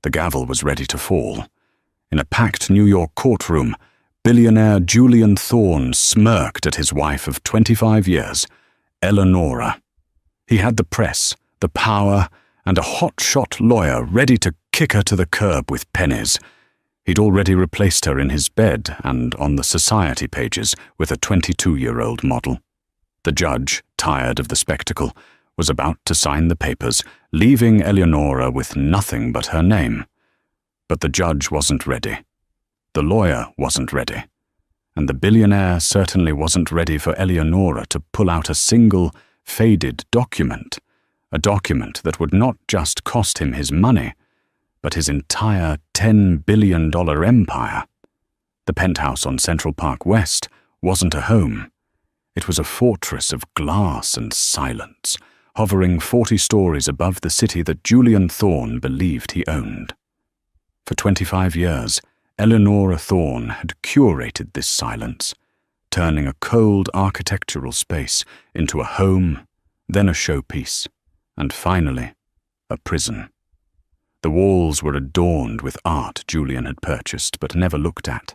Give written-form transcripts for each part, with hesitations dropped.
The gavel was ready to fall. In a packed New York courtroom, billionaire Julian Thorne smirked at his wife of 25 years, Eleonora. He had the press, the power, and a hotshot lawyer ready to kick her to the curb with pennies. He'd already replaced her in his bed and on the society pages with a 22-year-old model. The judge, tired of the spectacle, was about to sign the papers, leaving Eleonora with nothing but her name. But the judge wasn't ready. The lawyer wasn't ready. And the billionaire certainly wasn't ready for Eleonora to pull out a single, faded document, a document that would not just cost him his money, but his entire $10 billion empire. The penthouse on Central Park West wasn't a home. It was a fortress of glass and silence, hovering 40 stories above the city that Julian Thorne believed he owned. For 25 years, Eleonora Thorne had curated this silence, turning a cold architectural space into a home, then a showpiece, and finally, a prison. The walls were adorned with art Julian had purchased but never looked at,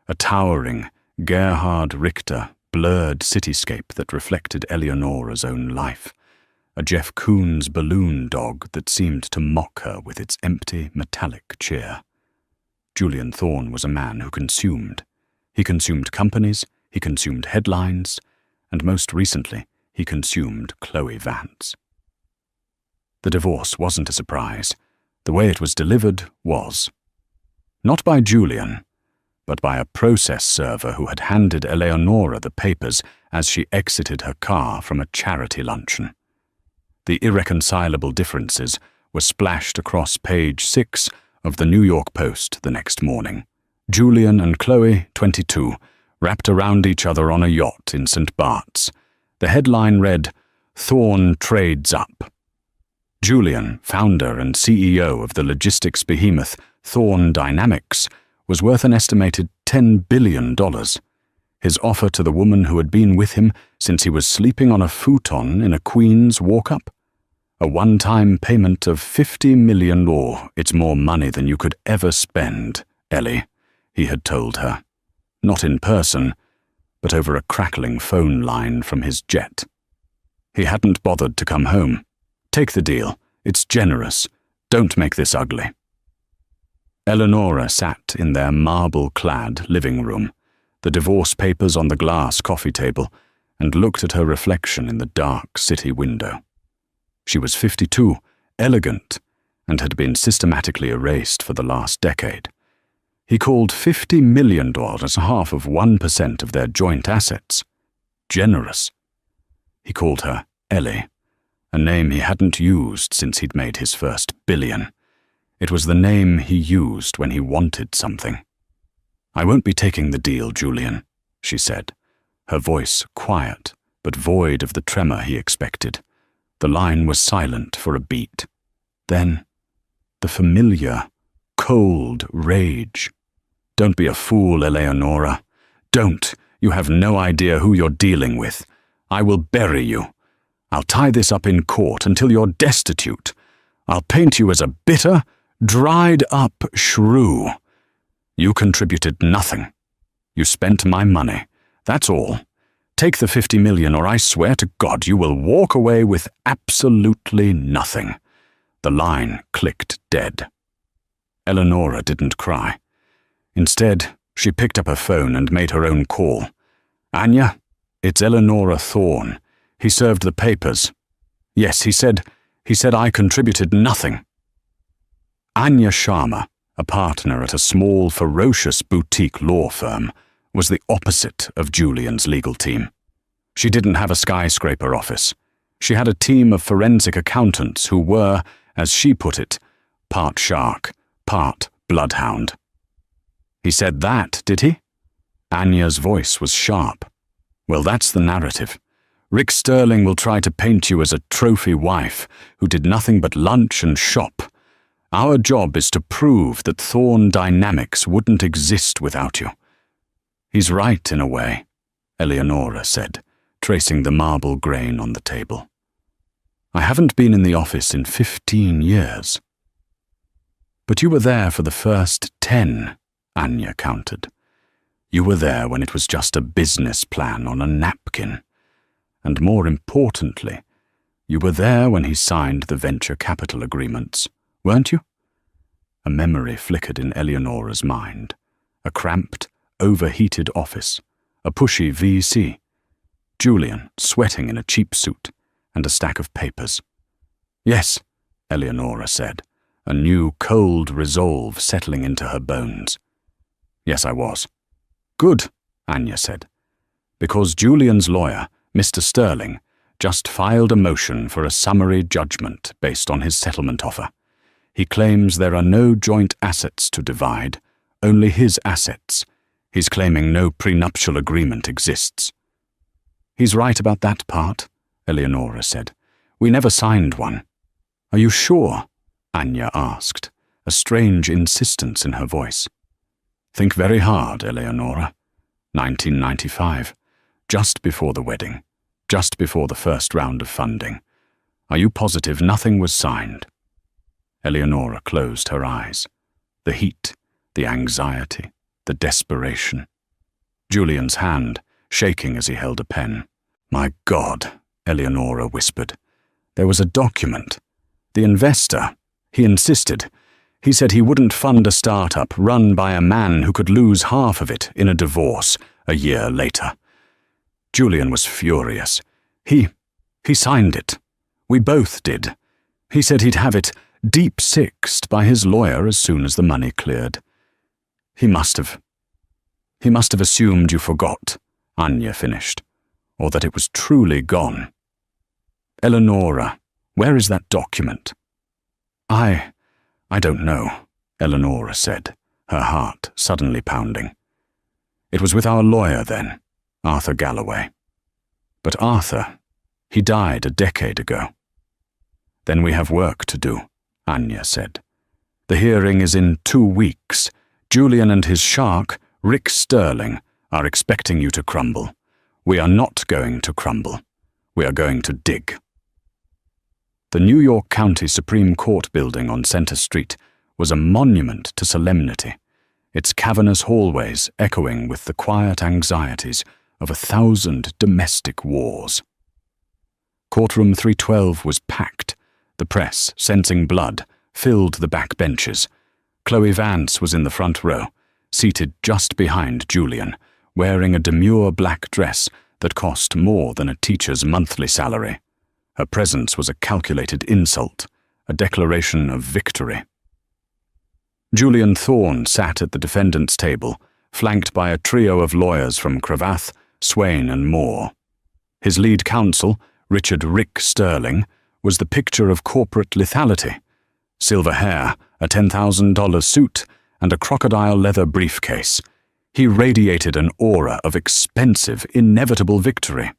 a towering, Gerhard Richter, blurred cityscape that reflected Eleonora's own life, a Jeff Koons balloon dog that seemed to mock her with its empty, metallic cheer. Julian Thorne was a man who consumed. He consumed companies, he consumed headlines, and most recently, he consumed Chloe Vance. The divorce wasn't a surprise. The way it was delivered was. Not by Julian, but by a process server who had handed Eleonora the papers as she exited her car from a charity luncheon. The irreconcilable differences were splashed across page 6 of the New York Post the next morning. Julian and Chloe, 22, wrapped around each other on a yacht in St. Bart's. The headline read, "Thorne Trades Up." Julian, founder and CEO of the logistics behemoth Thorne Dynamics, was worth an estimated $10 billion. His offer to the woman who had been with him since he was sleeping on a futon in a Queens walk-up? A one-time payment of $50 million. "Oh, it's more money than you could ever spend, Ellie," he had told her. Not in person, but over a crackling phone line from his jet. He hadn't bothered to come home. "Take the deal. It's generous. Don't make this ugly." Eleonora sat in their marble-clad living room, the divorce papers on the glass coffee table, and looked at her reflection in the dark city window. She was 52, elegant, and had been systematically erased for the last decade. He called $50 million half of 1% of their joint assets. Generous. He called her Ellie, a name he hadn't used since he'd made his first billion. It was the name he used when he wanted something. "I won't be taking the deal, Julian," she said, her voice quiet but void of the tremor he expected. The line was silent for a beat. Then, the familiar, cold rage. "Don't be a fool, Eleonora. Don't. You have no idea who you're dealing with. I will bury you. I'll tie this up in court until you're destitute. I'll paint you as a bitter, dried-up shrew. You contributed nothing. You spent my money. That's all. Take the $50 million, or I swear to God you will walk away with absolutely nothing." The line clicked dead. Eleonora didn't cry. Instead, she picked up her phone and made her own call. "Anya, it's Eleonora Thorne. He served the papers. Yes, he said I contributed nothing." Anya Sharma, a partner at a small, ferocious boutique law firm, was the opposite of Julian's legal team. She didn't have a skyscraper office. She had a team of forensic accountants who were, as she put it, part shark, part bloodhound. "He said that, did he?" Anya's voice was sharp. "Well, that's the narrative. Rick Sterling will try to paint you as a trophy wife who did nothing but lunch and shop. Our job is to prove that Thorne Dynamics wouldn't exist without you." "He's right in a way," Eleonora said, tracing the marble grain on the table. "I haven't been in the office in 15 years. But you were there for the first 10, Anya countered. You were there when it was just a business plan on a napkin. And more importantly, you were there when he signed the venture capital agreements, weren't you? A memory flickered in Eleonora's mind. A cramped, overheated office, a pushy VC, Julian sweating in a cheap suit, and a stack of papers. Yes, Eleonora said, a new cold resolve settling into her bones. Yes, I was. Good, Anya said, because Julian's lawyer, Mr. Sterling, just filed a motion for a summary judgment based on his settlement offer. He claims there are no joint assets to divide, only his assets. He's claiming no prenuptial agreement exists. He's right about that part, Eleonora said. We never signed one. Are you sure? Anya asked, a strange insistence in her voice. Think very hard, Eleonora. 1995, just before the wedding, just before the first round of funding. Are you positive nothing was signed? Eleonora closed her eyes. The heat, the anxiety, the desperation. Julian's hand, shaking as he held a pen. My God, Eleonora whispered. There was a document. The investor, he insisted. He said he wouldn't fund a startup run by a man who could lose half of it in a divorce a year later. Julian was furious. He signed it. We both did. He said he'd have it deep-sixed by his lawyer as soon as the money cleared. He must have assumed you forgot, Anya finished, or that it was truly gone. Eleonora, where is that document? I don't know, Eleonora said, her heart suddenly pounding. It was with our lawyer then, Arthur Galloway. But Arthur, he died a decade ago. Then we have work to do, Anya said. The hearing is in 2 weeks. Julian and his shark, Rick Sterling, are expecting you to crumble. We are not going to crumble. We are going to dig. The New York County Supreme Court building on Center Street was a monument to solemnity, its cavernous hallways echoing with the quiet anxieties of 1,000 domestic wars. Courtroom 312 was packed. The press, sensing blood, filled the back benches. Chloe Vance was in the front row, seated just behind Julian, wearing a demure black dress that cost more than a teacher's monthly salary. Her presence was a calculated insult, a declaration of victory. Julian Thorne sat at the defendant's table, flanked by a trio of lawyers from Cravath, Swain and Moore. His lead counsel, Richard Rick Sterling, was the picture of corporate lethality. Silver hair, a $10,000 suit, and a crocodile leather briefcase. He radiated an aura of expensive, inevitable victory.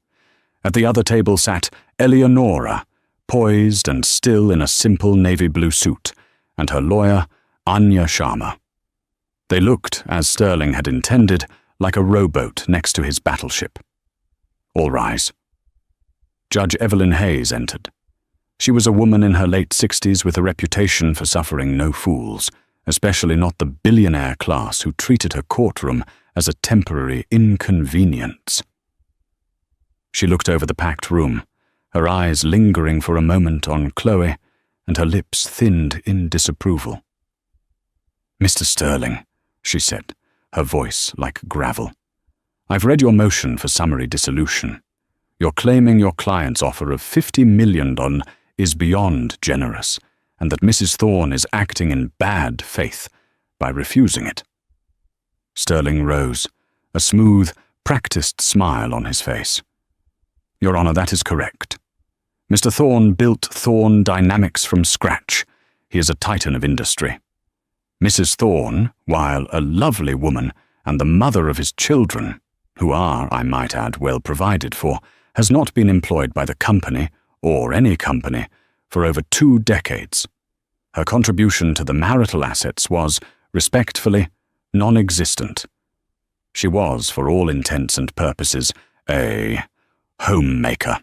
At the other table sat Eleonora, poised and still in a simple navy blue suit, and her lawyer, Anya Sharma. They looked, as Sterling had intended, like a rowboat next to his battleship. All rise. Judge Evelyn Hayes entered. She was a woman in her late 60s with a reputation for suffering no fools, especially not the billionaire class who treated her courtroom as a temporary inconvenience. She looked over the packed room, her eyes lingering for a moment on Chloe, and her lips thinned in disapproval. Mr. Sterling, she said, her voice like gravel. I've read your motion for summary dissolution. You're claiming your client's offer of $50 million is beyond generous, and that Mrs. Thorne is acting in bad faith by refusing it. Sterling rose, a smooth, practiced smile on his face. Your Honor, that is correct. Mr. Thorne built Thorne Dynamics from scratch. He is a titan of industry. Mrs. Thorne, while a lovely woman and the mother of his children, who are, I might add, well provided for, has not been employed by the company, or any company, for over 2 decades. Her contribution to the marital assets was, respectfully, non-existent. She was, for all intents and purposes, a homemaker.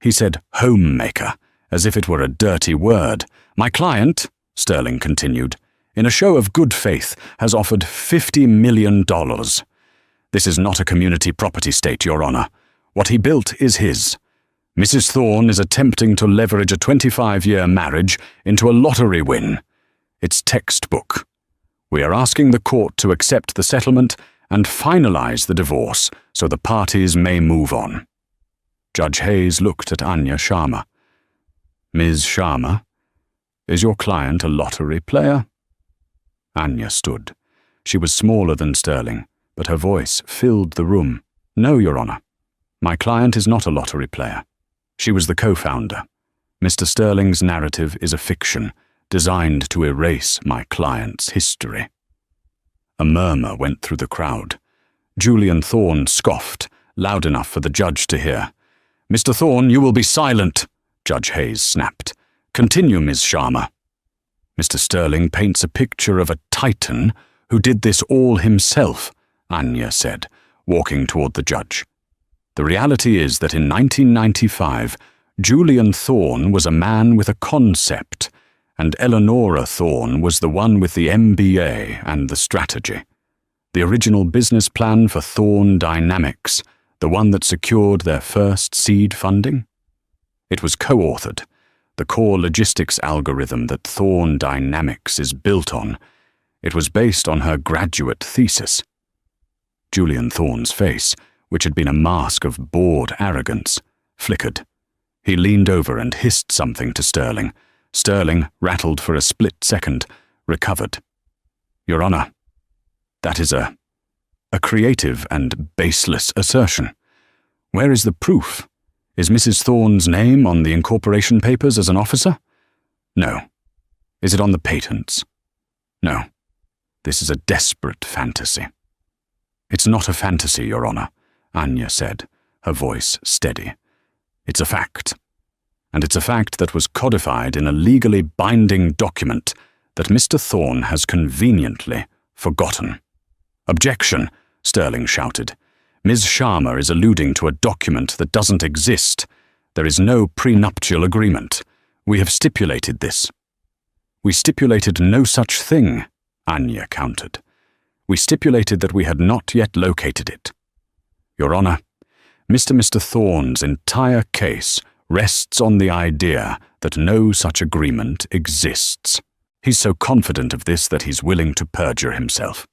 He said homemaker, as if it were a dirty word. My client, Sterling continued, in a show of good faith, has offered $50 million. This is not a community property state, Your Honor. What he built is his. Mrs. Thorne is attempting to leverage a 25-year marriage into a lottery win. It's textbook. We are asking the court to accept the settlement and finalize the divorce so the parties may move on. Judge Hayes looked at Anya Sharma. Ms. Sharma, is your client a lottery player? Anya stood. She was smaller than Sterling, but her voice filled the room. No, Your Honor. My client is not a lottery player. She was the co-founder. Mr. Sterling's narrative is a fiction, designed to erase my client's history. A murmur went through the crowd. Julian Thorne scoffed, loud enough for the judge to hear. Mr. Thorne, you will be silent, Judge Hayes snapped. Continue, Ms. Sharma. Mr. Sterling paints a picture of a titan who did this all himself, Anya said, walking toward the judge. The reality is that in 1995, Julian Thorne was a man with a concept, and Eleonora Thorne was the one with the MBA and the strategy. The original business plan for Thorne Dynamics, the one that secured their first seed funding? It was co-authored, the core logistics algorithm that Thorne Dynamics is built on. It was based on her graduate thesis. Julian Thorne's face, which had been a mask of bored arrogance, flickered. He leaned over and hissed something to Sterling. Sterling, rattled for a split second, recovered. Your Honor, that is a creative and baseless assertion. Where is the proof? Is Mrs. Thorne's name on the incorporation papers as an officer? No. Is it on the patents? No. This is a desperate fantasy. It's not a fantasy, Your Honor, Anya said, her voice steady. It's a fact. And it's a fact that was codified in a legally binding document that Mr. Thorne has conveniently forgotten. Objection, Sterling shouted. Ms. Sharma is alluding to a document that doesn't exist. There is no prenuptial agreement. We have stipulated this. We stipulated no such thing, Anya countered. We stipulated that we had not yet located it. Your Honor, Mr. Thorne's entire case rests on the idea that no such agreement exists. He's so confident of this that he's willing to perjure himself.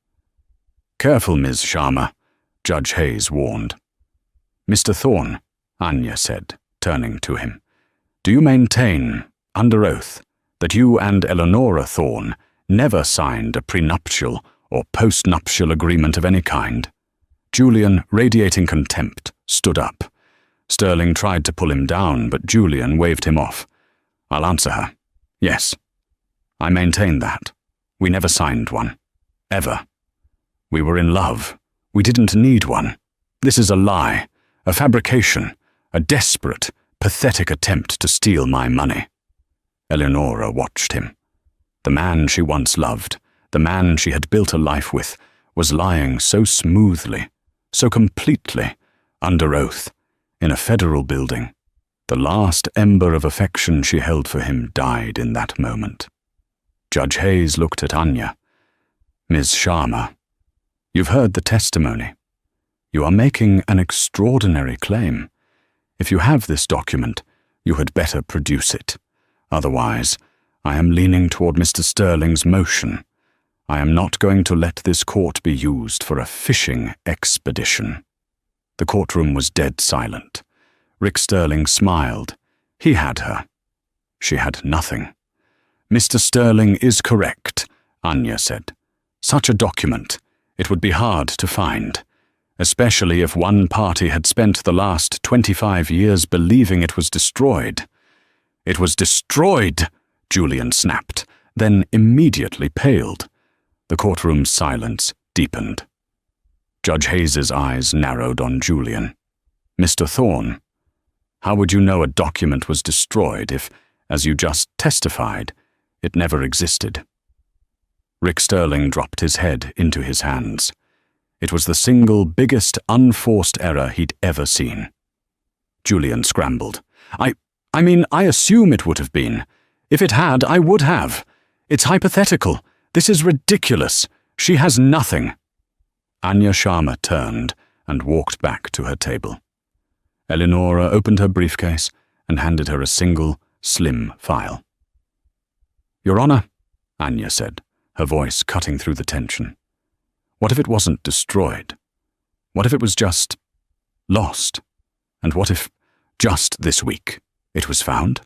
Careful, Ms. Sharma, Judge Hayes warned. Mr. Thorne, Anya said, turning to him, do you maintain, under oath, that you and Eleonora Thorne never signed a prenuptial or postnuptial agreement of any kind? Julian, radiating contempt, stood up. Sterling tried to pull him down, but Julian waved him off. I'll answer her. Yes. I maintain that. We never signed one. Ever. We were in love. We didn't need one. This is a lie, a fabrication, a desperate, pathetic attempt to steal my money. Eleonora watched him. The man she once loved, the man she had built a life with, was lying so smoothly, so completely, under oath, in a federal building. The last ember of affection she held for him died in that moment. Judge Hayes looked at Anya. Ms. Sharma, you've heard the testimony. You are making an extraordinary claim. If you have this document, you had better produce it. Otherwise, I am leaning toward Mr. Sterling's motion. I am not going to let this court be used for a fishing expedition. The courtroom was dead silent. Rick Sterling smiled. He had her. She had nothing. Mr. Sterling is correct, Anya said. Such a document, it would be hard to find, especially if one party had spent the last 25 years believing it was destroyed. It was destroyed, Julian snapped, then immediately paled. The courtroom's silence deepened. Judge Hayes's eyes narrowed on Julian. Mr. Thorne, how would you know a document was destroyed if, as you just testified, it never existed? Rick Sterling dropped his head into his hands. It was the single biggest unforced error he'd ever seen. Julian scrambled. I assume it would have been. If it had, I would have. It's hypothetical. This is ridiculous. She has nothing." Anya Sharma turned and walked back to her table. Eleonora opened her briefcase and handed her a single, slim file. "Your Honor," Anya said, her voice cutting through the tension. "What if it wasn't destroyed? What if it was just lost? And what if, just this week, it was found?"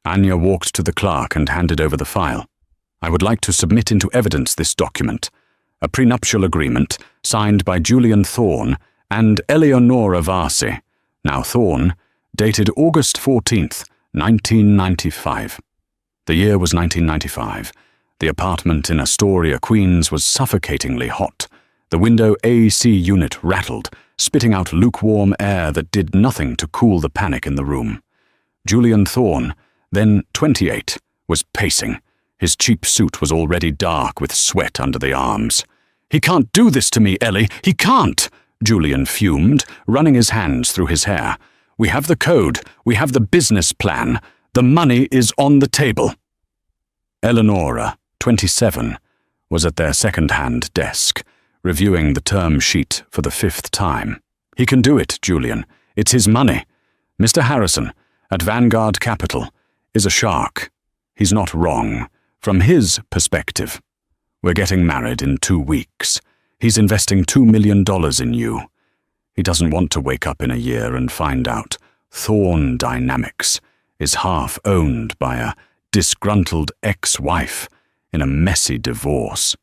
Anya walked to the clerk and handed over the file. "I would like to submit into evidence this document, a prenuptial agreement signed by Julian Thorne and Eleonora Varsi, now Thorne, dated August 14th, 1995. The year was 1995. The apartment in Astoria, Queens was suffocatingly hot. The window AC unit rattled, spitting out lukewarm air that did nothing to cool the panic in the room. Julian Thorne, then 28, was pacing. His cheap suit was already dark with sweat under the arms. "He can't do this to me, Ellie. He can't!" Julian fumed, running his hands through his hair. "We have the code. We have the business plan. The money is on the table." Eleonora, 27, was at their second-hand desk, reviewing the term sheet for the 5th time. "He can do it, Julian. It's his money. Mr. Harrison, at Vanguard Capital, is a shark. He's not wrong. From his perspective, we're getting married in 2 weeks. He's investing $2 million in you. He doesn't want to wake up in a year and find out Thorne Dynamics is half owned by a disgruntled ex-wife in a messy divorce."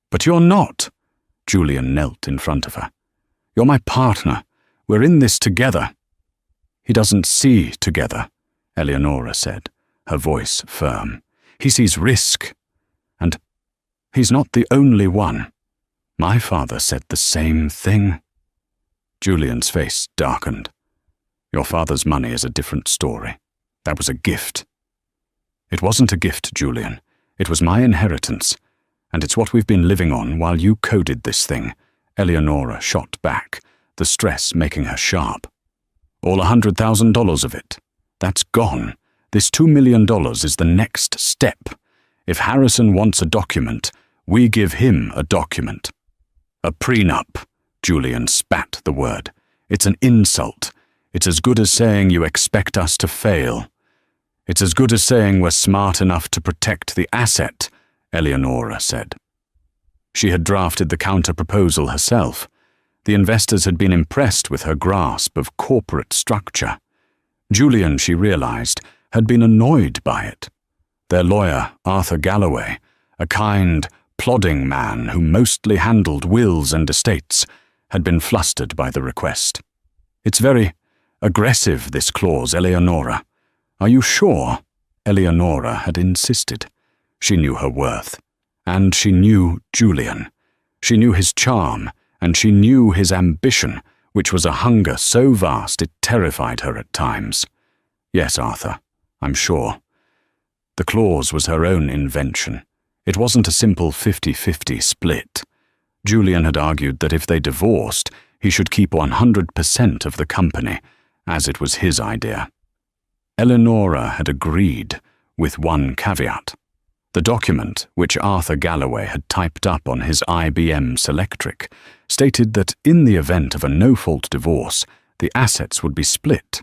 "But you're not." Julian knelt in front of her. "You're my partner. We're in this together." "He doesn't see together," Eleonora said, her voice firm. "He sees risk. And he's not the only one. My father said the same thing." Julian's face darkened. "Your father's money is a different story. That was a gift." "It wasn't a gift, Julian. It was my inheritance. And it's what we've been living on while you coded this thing," Eleonora shot back, the stress making her sharp. "All $100,000 of it. That's gone. This $2 million is the next step. If Harrison wants a document, we give him a document." "A prenup," Julian spat the word. "It's an insult. It's as good as saying you expect us to fail. It's as good as saying we're smart enough to protect the asset," Eleonora said. She had drafted the counter-proposal herself. The investors had been impressed with her grasp of corporate structure. Julian, she realized, had been annoyed by it. Their lawyer, Arthur Galloway, a kind, plodding man who mostly handled wills and estates, had been flustered by the request. "It's very aggressive, this clause, Eleonora. Are you sure?" Eleonora had insisted. She knew her worth. And she knew Julian. She knew his charm, and she knew his ambition, which was a hunger so vast it terrified her at times. "Yes, Arthur, I'm sure." The clause was her own invention. It wasn't a simple 50-50 split. Julian had argued that if they divorced, he should keep 100% of the company, as it was his idea. Eleonora had agreed, with one caveat. The document, which Arthur Galloway had typed up on his IBM Selectric, stated that in the event of a no-fault divorce, the assets would be split,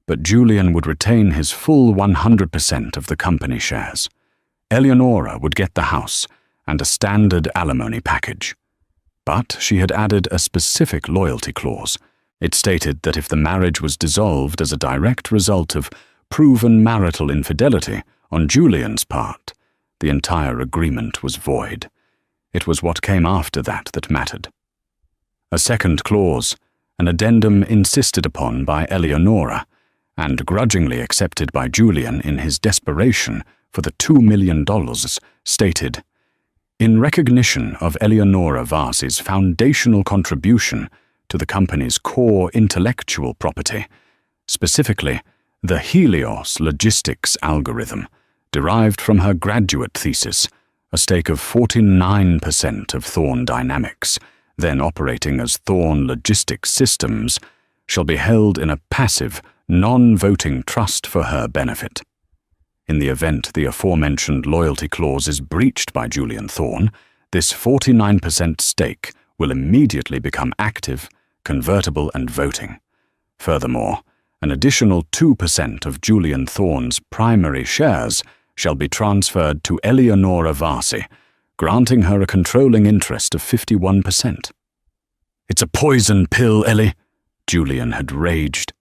but Julian would retain his full 100% of the company shares. Eleonora would get the house and a standard alimony package. But she had added a specific loyalty clause. It stated that if the marriage was dissolved as a direct result of proven marital infidelity on Julian's part, the entire agreement was void. It was what came after that that mattered. A second clause, an addendum insisted upon by Eleonora, and grudgingly accepted by Julian in his desperation for the $2 million, stated, "In recognition of Eleonora Varsi's foundational contribution to the company's core intellectual property, specifically the Helios logistics algorithm, derived from her graduate thesis, a stake of 49% of Thorne Dynamics, then operating as Thorne Logistics Systems, shall be held in a passive, non-voting trust for her benefit." In the event the aforementioned loyalty clause is breached by Julian Thorne, this 49% stake will immediately become active, convertible and voting. Furthermore, an additional 2% of Julian Thorne's primary shares shall be transferred to Eleonora Varsi, granting her a controlling interest of 51%. "It's a poison pill, Ellie," Julian had raged.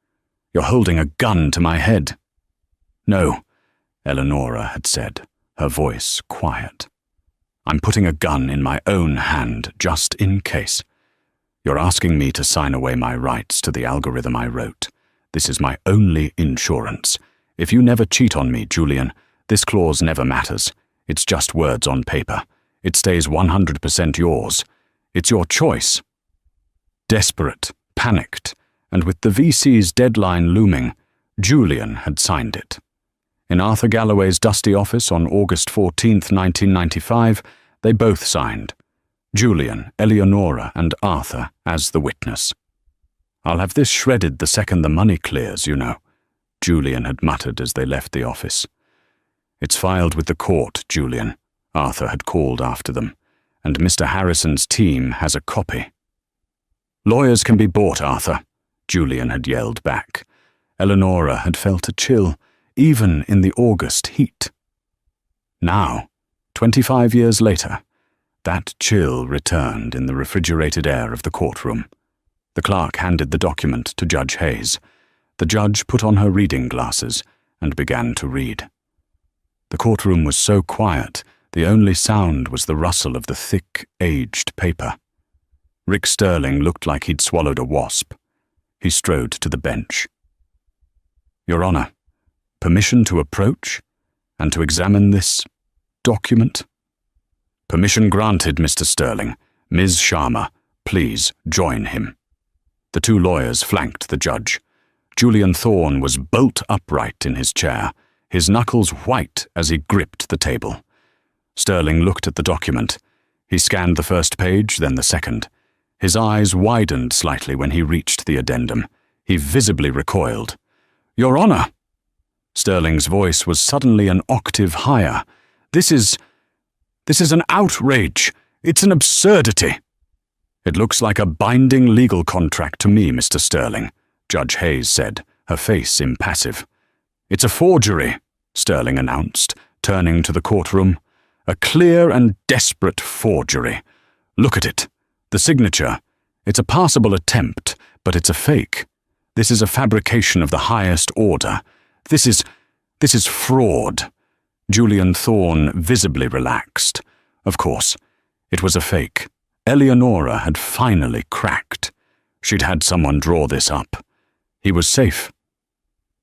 "You're holding a gun to my head." "No," Eleonora had said, her voice quiet. "I'm putting a gun in my own hand just in case. You're asking me to sign away my rights to the algorithm I wrote. This is my only insurance. If you never cheat on me, Julian, this clause never matters. It's just words on paper. It stays 100% yours. It's your choice." Desperate, panicked, and with the VC's deadline looming, Julian had signed it. In Arthur Galloway's dusty office on August 14, 1995, they both signed. Julian, Eleonora, and Arthur as the witness. "I'll have this shredded the second the money clears, you know," Julian had muttered as they left the office. "It's filed with the court, Julian," Arthur had called after them, "and Mr. Harrison's team has a copy." "Lawyers can be bought, Arthur," Julian had yelled back. Eleonora had felt a chill, even in the August heat. Now, 25 years later, that chill returned in the refrigerated air of the courtroom. The clerk handed the document to Judge Hayes. The judge put on her reading glasses and began to read. The courtroom was so quiet, the only sound was the rustle of the thick, aged paper. Rick Sterling looked like he'd swallowed a wasp. He strode to the bench. "Your Honor, permission to approach and to examine this document?" "Permission granted, Mr. Sterling. Ms. Sharma, please join him." The two lawyers flanked the judge. Julian Thorne was bolt upright in his chair, his knuckles white as he gripped the table. Sterling looked at the document. He scanned the first page, then the second. His eyes widened slightly when he reached the addendum. He visibly recoiled. "Your Honor!" Sterling's voice was suddenly an octave higher. This is an outrage. It's an absurdity." "It looks like a binding legal contract to me, Mr. Sterling," Judge Hayes said, her face impassive. "It's a forgery," Sterling announced, turning to the courtroom. "A clear and desperate forgery. Look at it. The signature. It's a passable attempt, but it's a fake. This is a fabrication of the highest order. This is fraud." Julian Thorne visibly relaxed. Of course, it was a fake. Eleonora had finally cracked. She'd had someone draw this up. He was safe.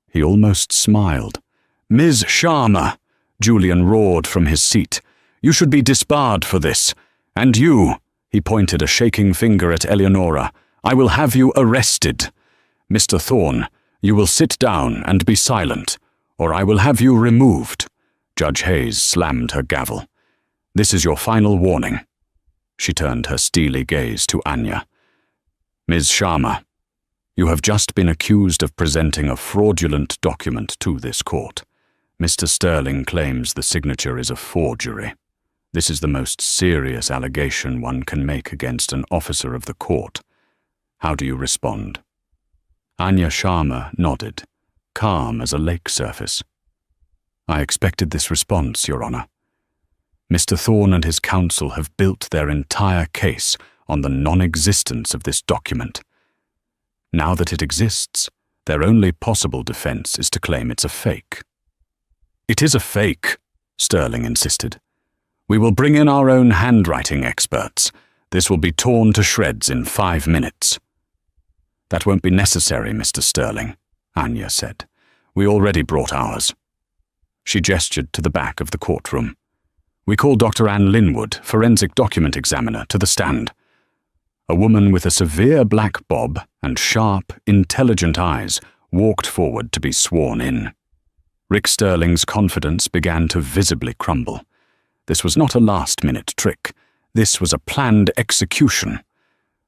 He almost smiled. "Ms. Sharma," Julian roared from his seat, "you should be disbarred for this. And you," he pointed a shaking finger at Eleonora, "I will have you arrested. Mr. Thorne, you will sit down and be silent, or I will have you removed." Judge Hayes slammed her gavel. "This is your final warning." She turned her steely gaze to Anya. "Ms. Sharma, you have just been accused of presenting a fraudulent document to this court. Mr. Sterling claims the signature is a forgery. This is the most serious allegation one can make against an officer of the court. How do you respond?" Anya Sharma nodded, calm as a lake surface. "I expected this response, Your Honor. Mr. Thorne and his counsel have built their entire case on the non-existence of this document. Now that it exists, their only possible defense is to claim it's a fake." "It is a fake," Sterling insisted. "We will bring in our own handwriting experts. This will be torn to shreds in 5 minutes." "That won't be necessary, Mr. Sterling," Anya said. "We already brought ours." She gestured to the back of the courtroom. "We call Dr. Anne Linwood, forensic document examiner, to the stand." A woman with a severe black bob and sharp, intelligent eyes walked forward to be sworn in. Rick Sterling's confidence began to visibly crumble. This was not a last-minute trick. This was a planned execution.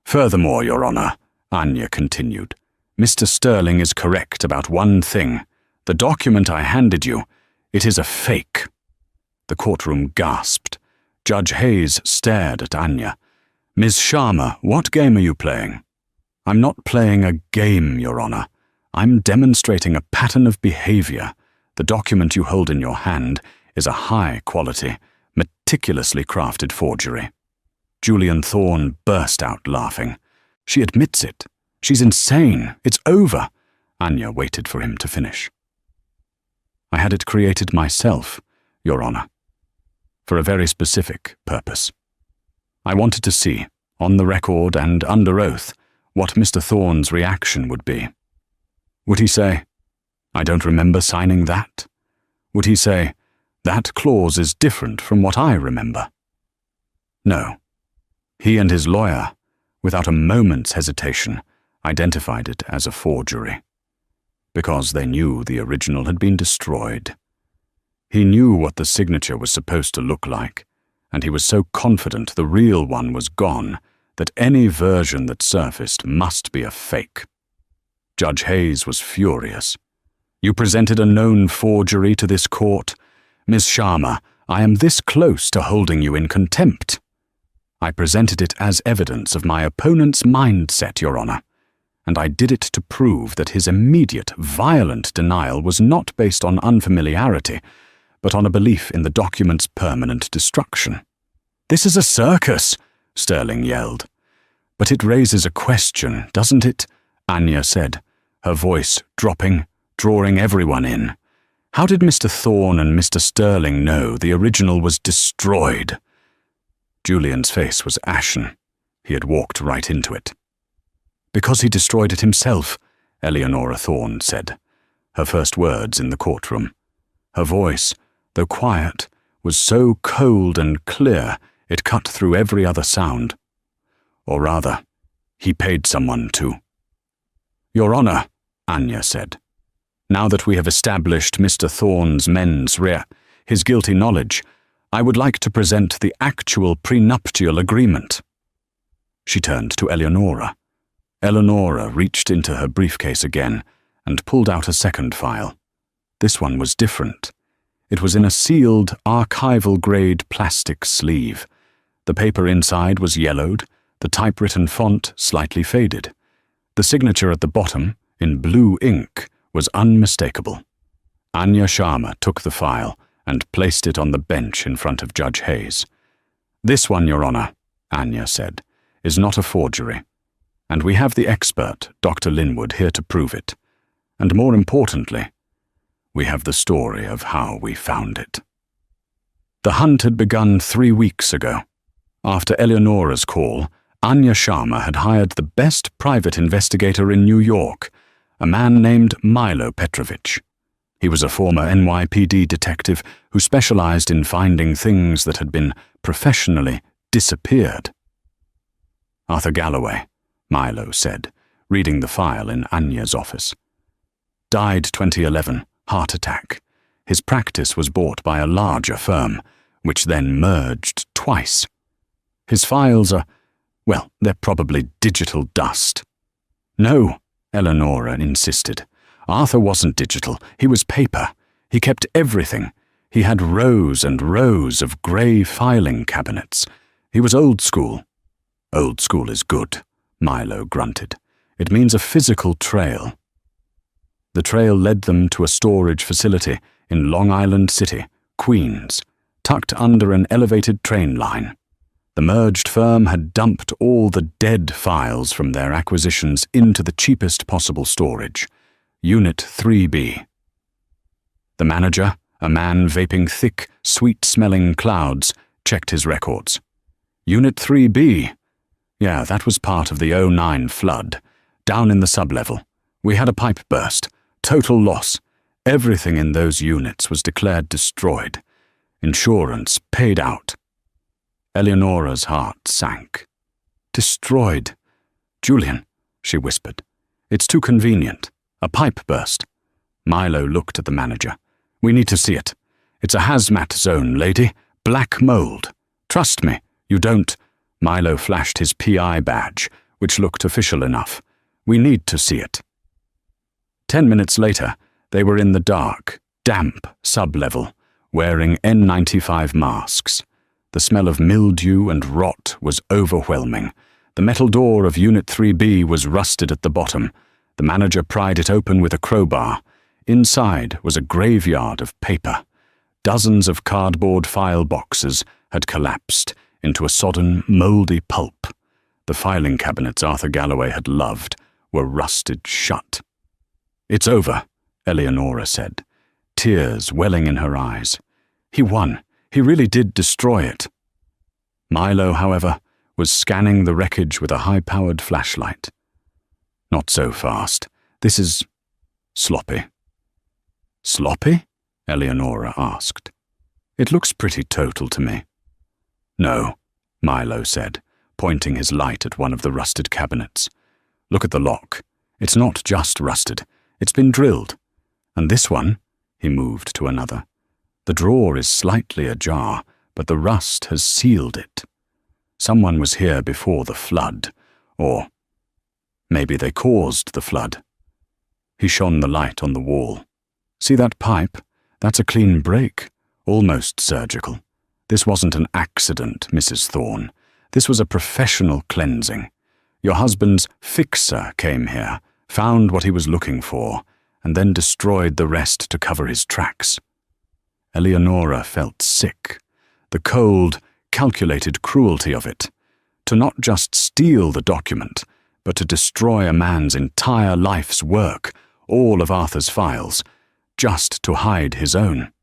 "Furthermore, Your Honor," Anya continued, "Mr. Sterling is correct about one thing. The document I handed you, "It is a fake." The courtroom gasped. Judge Hayes stared at Anya. "Ms. Sharma, what game are you playing?" "I'm not playing a game, Your Honor. I'm demonstrating a pattern of behavior. The document you hold in your hand is a high-quality, meticulously crafted forgery." Julian Thorne burst out laughing. "She admits it. She's insane. It's over." Anya waited for him to finish. "I had it created myself, Your Honor, for a very specific purpose. I wanted to see, on the record and under oath, what Mr. Thorne's reaction would be. Would he say, 'I don't remember signing that'? Would he say, 'That clause is different from what I remember'? No. He and his lawyer, without a moment's hesitation, identified it as a forgery, because they knew the original had been destroyed. He knew what the signature was supposed to look like, and he was so confident the real one was gone that any version that surfaced must be a fake. Judge Hayes was furious. "You presented a known forgery to this court. Ms. Sharma, I am this close to holding you in contempt. I presented it as evidence of my opponent's mindset, Your Honor, and I did it to prove that his immediate, violent denial was not based on unfamiliarity, but on a belief in the document's permanent destruction." "This is a circus," Sterling yelled. "But it raises a question, doesn't it?" Anya said, her voice dropping, drawing everyone in. "How did Mr. Thorne and Mr. Sterling know the original was destroyed?" Julian's face was ashen. He had walked right into it. "Because he destroyed it himself," Eleonora Thorne said, her first words in the courtroom. Her voice, though quiet, was so cold and clear it cut through every other sound. "Or rather, he paid someone to." "Your Honor," Anya said, "now that we have established Mr. Thorne's mens rea, his guilty knowledge, I would like to present the actual prenuptial agreement." She turned to Eleonora. Eleonora reached into her briefcase again and pulled out a second file. This one was different. It was in a sealed, archival-grade plastic sleeve. The paper inside was yellowed, the typewritten font slightly faded. The signature at the bottom, in blue ink, was unmistakable. Anya Sharma took the file and placed it on the bench in front of Judge Hayes. "This one, Your Honor," Anya said, "is not a forgery. And we have the expert, Dr. Linwood, here to prove it. And more importantly, we have the story of how we found it." The hunt had begun 3 weeks ago. After Eleonora's call, Anya Sharma had hired the best private investigator in New York, a man named Milo Petrovich. He was a former NYPD detective who specialized in finding things that had been professionally disappeared. "Arthur Galloway," Milo said, reading the file in Anya's office. "Died 2011, heart attack. His practice was bought by a larger firm, which then merged twice. His files are, well, they're probably digital dust." "No," Eleonora insisted. "Arthur wasn't digital. He was paper. He kept everything. He had rows and rows of grey filing cabinets. He was old school." "Old school is good," Milo grunted. "It means a physical trail." The trail led them to a storage facility in Long Island City, Queens, tucked under an elevated train line. The merged firm had dumped all the dead files from their acquisitions into the cheapest possible storage, Unit 3B. The manager, a man vaping thick, sweet-smelling clouds, checked his records. "Unit 3B? Yeah, that was part of the '09 flood. Down in the sublevel. We had a pipe burst. Total loss. Everything in those units was declared destroyed. Insurance paid out." Eleonora's heart sank. "Destroyed. Julian," she whispered. "It's too convenient. A pipe burst." Milo looked at the manager. "We need to see it. It's a hazmat zone, lady. Black mold. Trust me, you don't—" Milo flashed his PI badge, which looked official enough. "We need to see it." 10 minutes later, they were in the dark, damp sub-level, wearing N95 masks. The smell of mildew and rot was overwhelming. The metal door of Unit 3B was rusted at the bottom. The manager pried it open with a crowbar. Inside was a graveyard of paper. Dozens of cardboard file boxes had collapsed into a sodden, mouldy pulp. The filing cabinets Arthur Galloway had loved were rusted shut. "It's over," Eleonora said, tears welling in her eyes. "He won. He really did destroy it." Milo, however, was scanning the wreckage with a high-powered flashlight. "Not so fast. This is sloppy." "Sloppy?" Eleonora asked. "It looks pretty total to me." "No," Milo said, pointing his light at one of the rusted cabinets. "Look at the lock. It's not just rusted. It's been drilled. And this one," he moved to another. "The drawer is slightly ajar, but the rust has sealed it. Someone was here before the flood, or maybe they caused the flood." He shone the light on the wall. "See that pipe? That's a clean break, almost surgical. This wasn't an accident, Mrs. Thorne. This was a professional cleansing. Your husband's fixer came here, found what he was looking for, and then destroyed the rest to cover his tracks." Eleonora felt sick. The cold, calculated cruelty of it. To not just steal the document, but to destroy a man's entire life's work, all of Arthur's files, just to hide his own.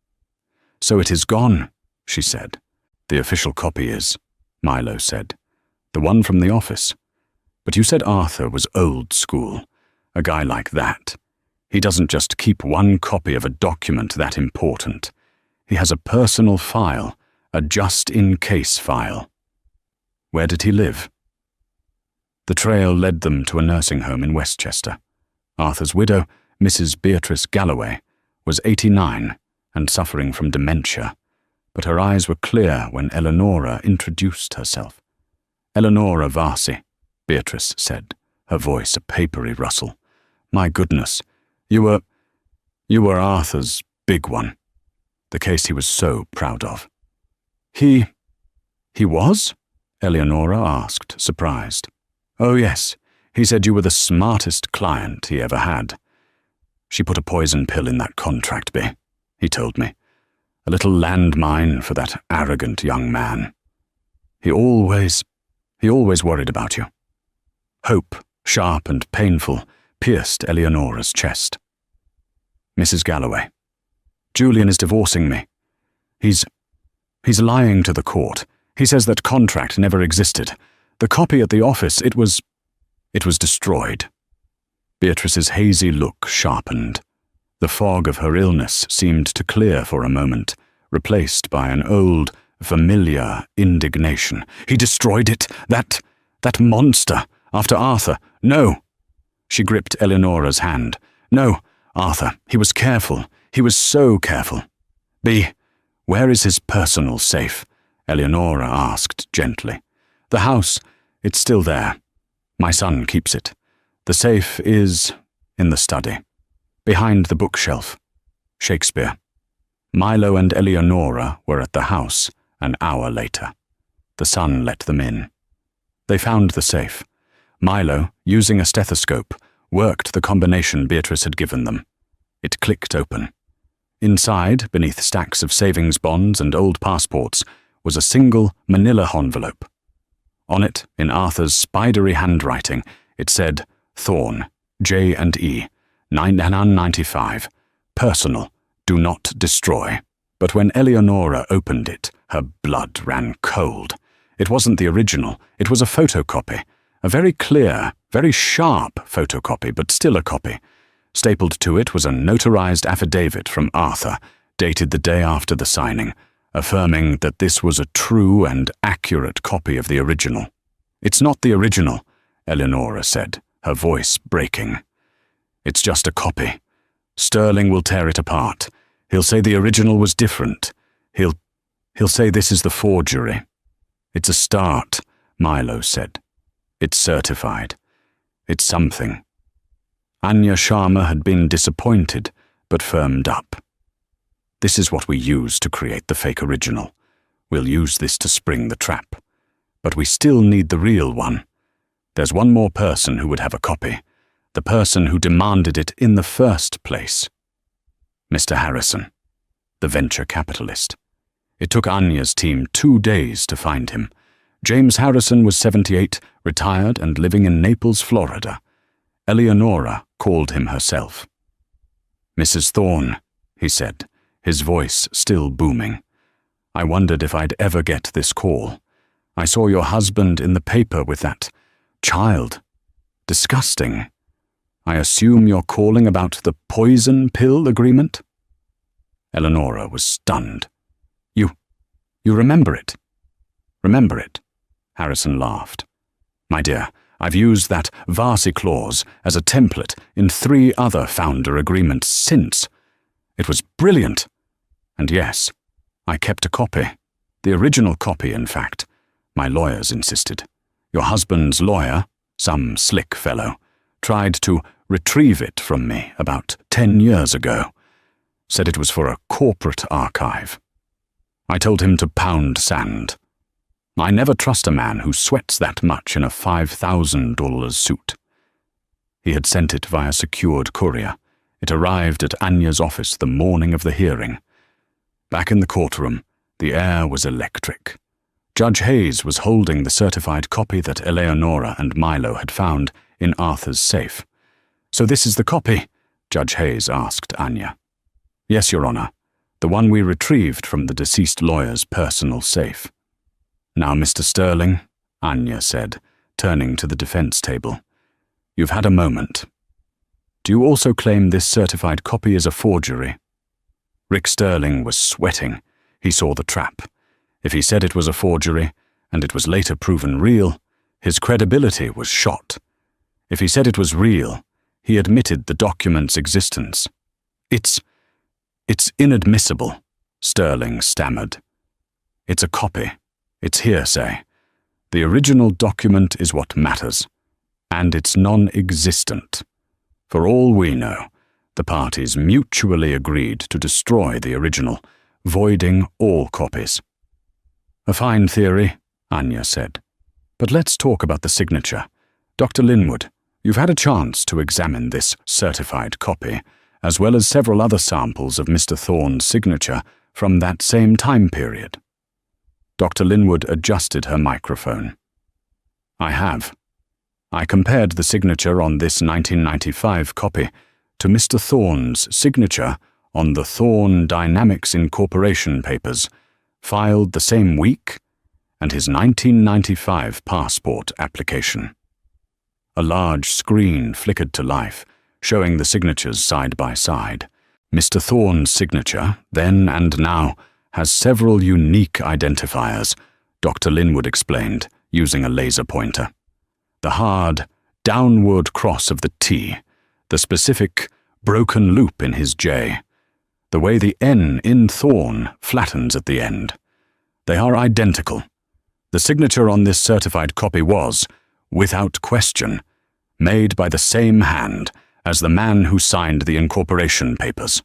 "So it is gone," she said. "The official copy is," Milo said. "The one from the office. But you said Arthur was old school. A guy like that. He doesn't just keep one copy of a document that important. He has a personal file, a just-in-case file." "Where did he live?" The trail led them to a nursing home in Westchester. Arthur's widow, Mrs. Beatrice Galloway, was 89 and suffering from dementia, but her eyes were clear when Eleonora introduced herself. "Eleonora Varsi," Beatrice said, her voice a papery rustle. "My goodness, you were Arthur's big one. The case he was so proud of." He was?" Eleonora asked, surprised. "Oh yes, he said you were the smartest client he ever had. She put a poison pill in that contract, B, he told me. A little landmine for that arrogant young man. He always worried about you." Hope, sharp and painful, pierced Eleonora's chest. "Mrs. Galloway, Julian is divorcing me. He's lying to the court. He says that contract never existed. The copy at the office, it was destroyed." Beatrice's hazy look sharpened. The fog of her illness seemed to clear for a moment, replaced by an old, familiar indignation. "He destroyed it? That monster, after Arthur? No!" She gripped Eleonora's hand. "No, Arthur, he was careful. He was so careful. B, where is his personal safe?" Eleonora asked gently. "The house, it's still there. My son keeps it. The safe is in the study, behind the bookshelf. Shakespeare." Milo and Eleonora were at the house an hour later. The son let them in. They found the safe. Milo, using a stethoscope, worked the combination Beatrice had given them. It clicked open. Inside, beneath stacks of savings bonds and old passports, was a single manila envelope. On it, in Arthur's spidery handwriting, it said, "Thorne, J&E, 995, personal, do not destroy." But when Eleonora opened it, her blood ran cold. It wasn't the original, it was a photocopy. A very clear, very sharp photocopy, but still a copy. Stapled to it was a notarized affidavit from Arthur, dated the day after the signing, affirming that this was a true and accurate copy of the original. "It's not the original," Eleonora said, her voice breaking. "It's just a copy. Sterling will tear it apart. He'll say the original was different. He'll say this is the forgery." "It's a start," Milo said. "It's certified. It's something." Anya Sharma had been disappointed, but firmed up. This is what we use to create the fake original. We'll use this to spring the trap. But we still need the real one. There's one more person who would have a copy. The person who demanded it in the first place. Mr. Harrison, the venture capitalist. It took Anya's team 2 days to find him. James Harrison was 78, retired and living in Naples, Florida. Eleonora called him herself. "Mrs. Thorne," he said, his voice still booming. "I wondered if I'd ever get this call. I saw your husband in the paper with that child. Disgusting. I assume you're calling about the poison pill agreement?" Eleonora was stunned. You remember it?" "Remember it?" Harrison laughed. "My dear, I've used that Varsi clause as a template in 3 other founder agreements since. It was brilliant. And yes, I kept a copy. The original copy, in fact. My lawyers insisted. Your husband's lawyer, some slick fellow, tried to retrieve it from me about 10 years ago. Said it was for a corporate archive. I told him to pound sand. I never trust a man who sweats that much in a $5,000 suit. He had sent it via secured courier. It arrived at Anya's office the morning of the hearing. Back in the courtroom, the air was electric. Judge Hayes was holding the certified copy that Eleonora and Milo had found in Arthur's safe. "So this is the copy?" Judge Hayes asked Anya. "Yes, Your Honor. The one we retrieved from the deceased lawyer's personal safe." "Now, Mr. Sterling," Anya said, turning to the defense table, "you've had a moment. Do you also claim this certified copy is a forgery?" Rick Sterling was sweating. He saw the trap. If he said it was a forgery, and it was later proven real, his credibility was shot. If he said it was real, he admitted the document's existence. It's inadmissible," Sterling stammered. "It's a copy. It's hearsay. The original document is what matters, and it's non-existent. For all we know, the parties mutually agreed to destroy the original, voiding all copies." "A fine theory," Anya said. "But let's talk about the signature. Dr. Linwood, you've had a chance to examine this certified copy, as well as several other samples of Mr. Thorne's signature from that same time period." Dr. Linwood adjusted her microphone. "I have. I compared the signature on this 1995 copy to Mr. Thorne's signature on the Thorne Dynamics Incorporation papers, filed the same week, and his 1995 passport application." A large screen flickered to life, showing the signatures side by side. Mr. Thorne's signature, then and now, has several unique identifiers, Dr. Linwood explained, using a laser pointer. The hard, downward cross of the T, the specific, broken loop in his J, the way the N in Thorne flattens at the end. They are identical. The signature on this certified copy was, without question, made by the same hand as the man who signed the incorporation papers.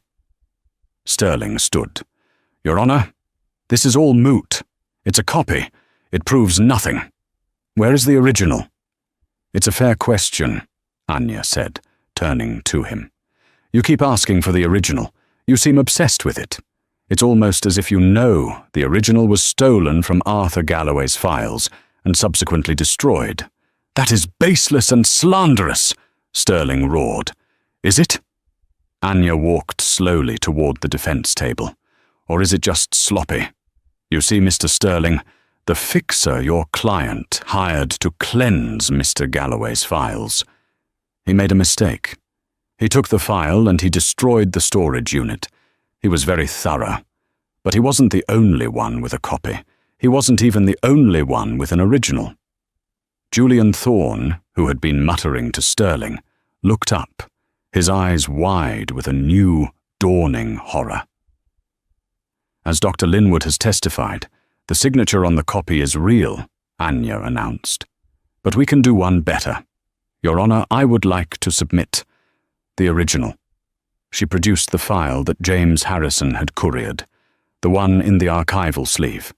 Sterling stood. "Your Honor, this is all moot. It's a copy. It proves nothing. Where is the original?" "It's a fair question," Anya said, turning to him. "You keep asking for the original. You seem obsessed with it. It's almost as if you know the original was stolen from Arthur Galloway's files and subsequently destroyed." "That is baseless and slanderous," Sterling roared. "Is it?" Anya walked slowly toward the defense table. "Or is it just sloppy? You see, Mr. Sterling, the fixer your client hired to cleanse Mr. Galloway's files. He made a mistake. He took the file and he destroyed the storage unit. He was very thorough. But he wasn't the only one with a copy. He wasn't even the only one with an original." Julian Thorne, who had been muttering to Sterling, looked up, his eyes wide with a new, dawning horror. "As Dr. Linwood has testified, the signature on the copy is real," Anya announced. "But we can do one better. Your Honor, I would like to submit the original." She produced the file that James Harrison had couriered, the one in the archival sleeve.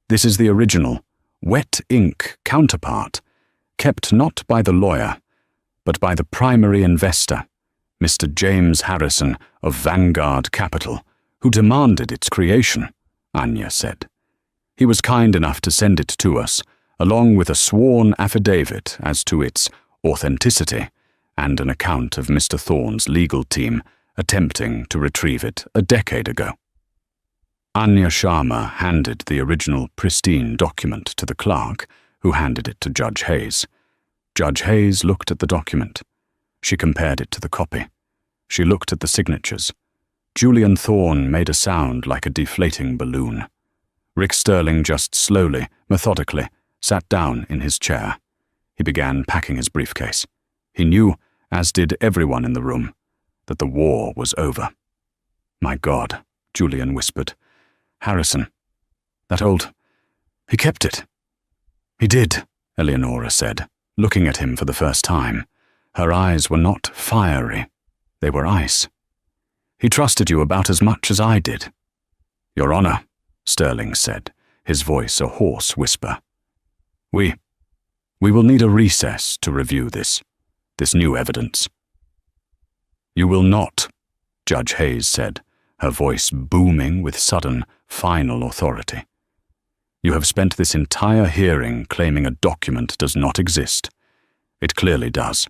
This is the original, wet ink counterpart, kept not by the lawyer, but by the primary investor, Mr. James Harrison of Vanguard Capital, who demanded its creation, Anya said. He was kind enough to send it to us, along with a sworn affidavit as to its authenticity and an account of Mr. Thorne's legal team attempting to retrieve it a decade ago. Anya Sharma handed the original pristine document to the clerk, who handed it to Judge Hayes. Judge Hayes looked at the document. She compared it to the copy. She looked at the signatures. Julian Thorne made a sound like a deflating balloon. Rick Sterling just slowly, methodically, sat down in his chair. He began packing his briefcase. He knew, as did everyone in the room, that the war was over. "My God," Julian whispered. "Harrison. He kept it." "He did," Eleonora said, looking at him for the first time. Her eyes were not fiery. They were ice. "He trusted you about as much as I did." "Your Honor," Sterling said, his voice a hoarse whisper. We will need a recess to review this new evidence." "You will not," Judge Hayes said, her voice booming with sudden, final authority. "You have spent this entire hearing claiming a document does not exist. It clearly does.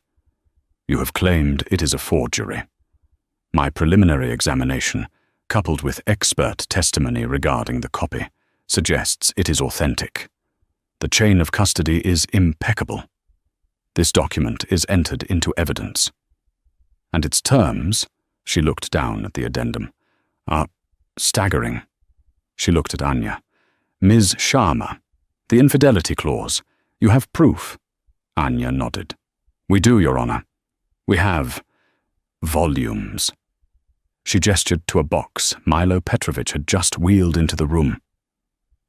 You have claimed it is a forgery. My preliminary examination, coupled with expert testimony regarding the copy, suggests it is authentic. The chain of custody is impeccable. This document is entered into evidence. And its terms," she looked down at the addendum, "are staggering." She looked at Anya. "Ms. Sharma, the infidelity clause, you have proof?" Anya nodded. "We do, Your Honor. We have volumes." She gestured to a box Milo Petrovich had just wheeled into the room.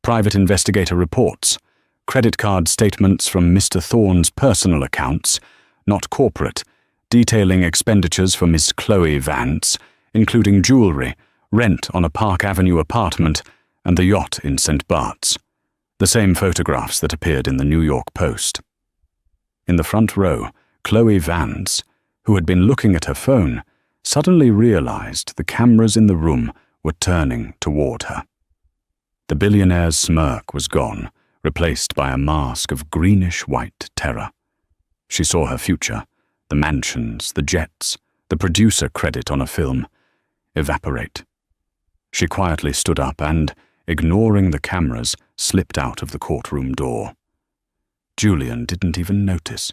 "Private investigator reports, credit card statements from Mr. Thorne's personal accounts, not corporate, detailing expenditures for Miss Chloe Vance, including jewelry, rent on a Park Avenue apartment, and the yacht in St. Bart's. The same photographs that appeared in the New York Post." In the front row, Chloe Vance, who had been looking at her phone, suddenly realized the cameras in the room were turning toward her. The billionaire's smirk was gone, replaced by a mask of greenish-white terror. She saw her future, the mansions, the jets, the producer credit on a film, evaporate. She quietly stood up and, ignoring the cameras, slipped out of the courtroom door. Julian didn't even notice.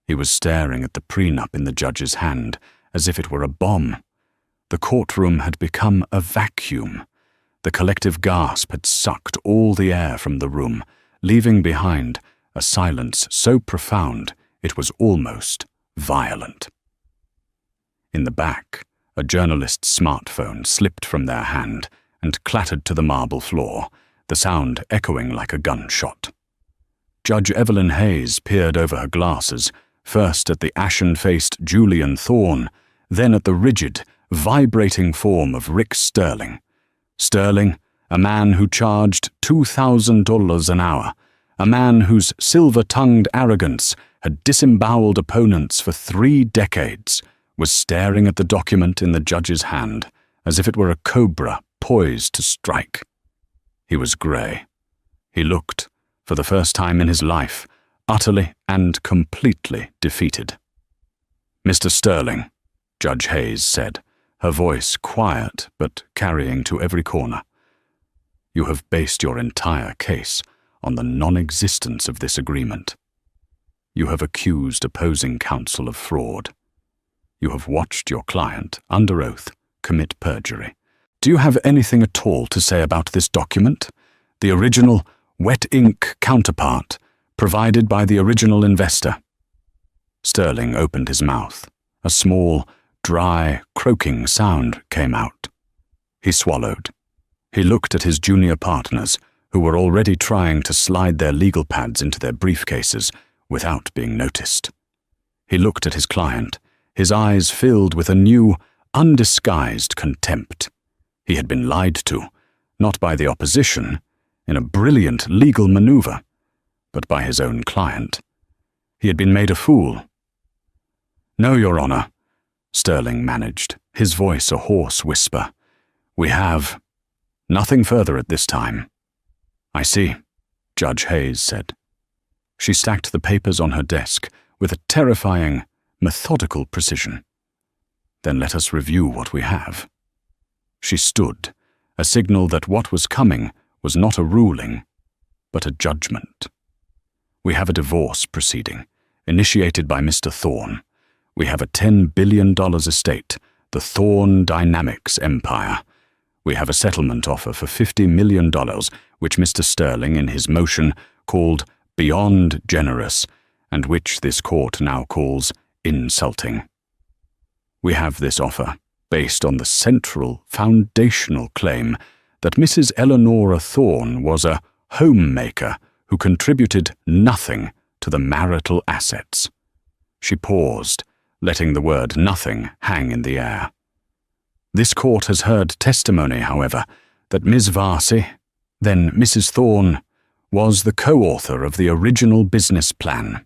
He was staring at the prenup in the judge's hand, as if it were a bomb. The courtroom had become a vacuum. The collective gasp had sucked all the air from the room, leaving behind a silence so profound it was almost violent. In the back, a journalist's smartphone slipped from their hand and clattered to the marble floor, the sound echoing like a gunshot. Judge Evelyn Hayes peered over her glasses, first at the ashen-faced Julian Thorne, then at the rigid, vibrating form of Rick Sterling. Sterling, a man who charged $2,000 an hour, a man whose silver-tongued arrogance had disemboweled opponents for 3 decades, was staring at the document in the judge's hand as if it were a cobra poised to strike. He was grey. He looked, for the first time in his life, utterly and completely defeated. "Mr. Sterling," Judge Hayes said, her voice quiet but carrying to every corner, "you have based your entire case on the non-existence of this agreement. You have accused opposing counsel of fraud. You have watched your client, under oath, commit perjury. Do you have anything at all to say about this document, the original wet ink counterpart provided by the original investor?" Sterling opened his mouth. A small, dry, croaking sound came out. He swallowed. He looked at his junior partners, who were already trying to slide their legal pads into their briefcases without being noticed. He looked at his client, his eyes filled with a new, undisguised contempt. He had been lied to, not by the opposition, in a brilliant legal maneuver, but by his own client. He had been made a fool. "No, Your Honor," Sterling managed, his voice a hoarse whisper. "We have nothing further at this time." "I see," Judge Hayes said. She stacked the papers on her desk with a terrifying, methodical precision. "Then let us review what we have." She stood, a signal that what was coming was not a ruling, but a judgment. "We have a divorce proceeding, initiated by Mr. Thorne. We have a $10 billion estate, the Thorne Dynamics empire. We have a settlement offer for $50 million, which Mr. Sterling, in his motion, called beyond generous, and which this court now calls insulting. We have this offer based on the central, foundational claim that Mrs. Eleanora Thorne was a homemaker who contributed nothing to the marital assets." She paused, letting the word nothing hang in the air. "This court has heard testimony, however, that Ms. Varsi, then Mrs. Thorne, was the co-author of the original business plan.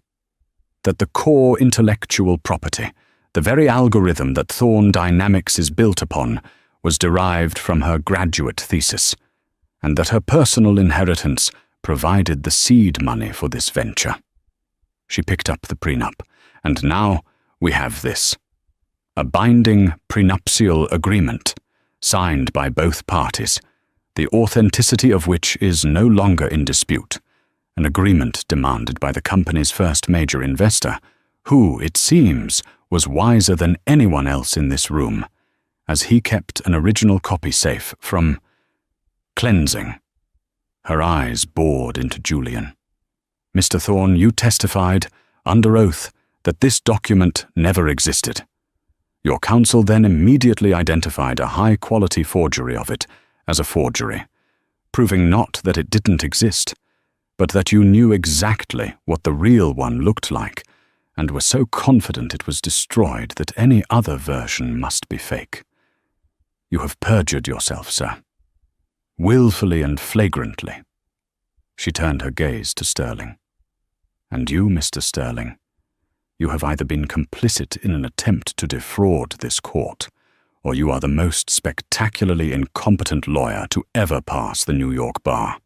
That the core intellectual property, the very algorithm that Thorne Dynamics is built upon, was derived from her graduate thesis, and that her personal inheritance provided the seed money for this venture." She picked up the prenup, and now we have this. A binding prenuptial agreement, signed by both parties, the authenticity of which is no longer in dispute, an agreement demanded by the company's first major investor, who, it seems, was wiser than anyone else in this room, as he kept an original copy safe from cleansing. Her eyes bored into Julian. "Mr. Thorne, you testified, under oath, that this document never existed. Your counsel then immediately identified a high-quality forgery of it as a forgery, proving not that it didn't exist, but that you knew exactly what the real one looked like, and were so confident it was destroyed that any other version must be fake. You have perjured yourself, sir. Willfully and flagrantly." She turned her gaze to Sterling. "And you, Mr. Sterling, you have either been complicit in an attempt to defraud this court, or you are the most spectacularly incompetent lawyer to ever pass the New York bar.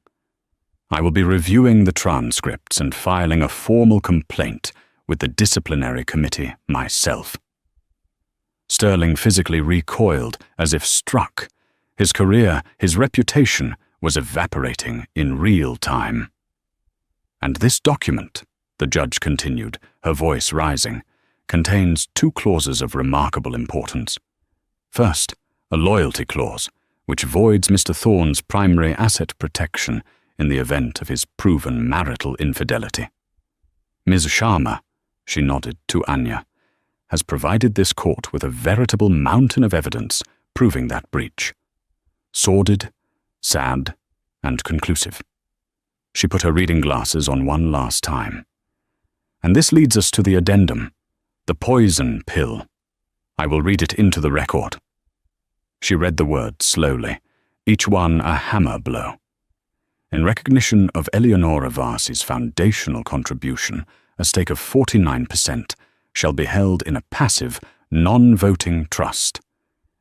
I will be reviewing the transcripts and filing a formal complaint with the disciplinary committee myself." Sterling physically recoiled as if struck. His career, his reputation, was evaporating in real time. "And this document," the judge continued, her voice rising, "contains two clauses of remarkable importance. First, a loyalty clause, which voids Mr. Thorne's primary asset protection in the event of his proven marital infidelity. Ms. Sharma," she nodded to Anya, "has provided this court with a veritable mountain of evidence proving that breach. Sordid, sad, and conclusive." She put her reading glasses on one last time. "And this leads us to the addendum, the poison pill. I will read it into the record." She read the words slowly, each one a hammer blow. "In recognition of Eleonora Varsi's foundational contribution, a stake of 49% shall be held in a passive, non-voting trust.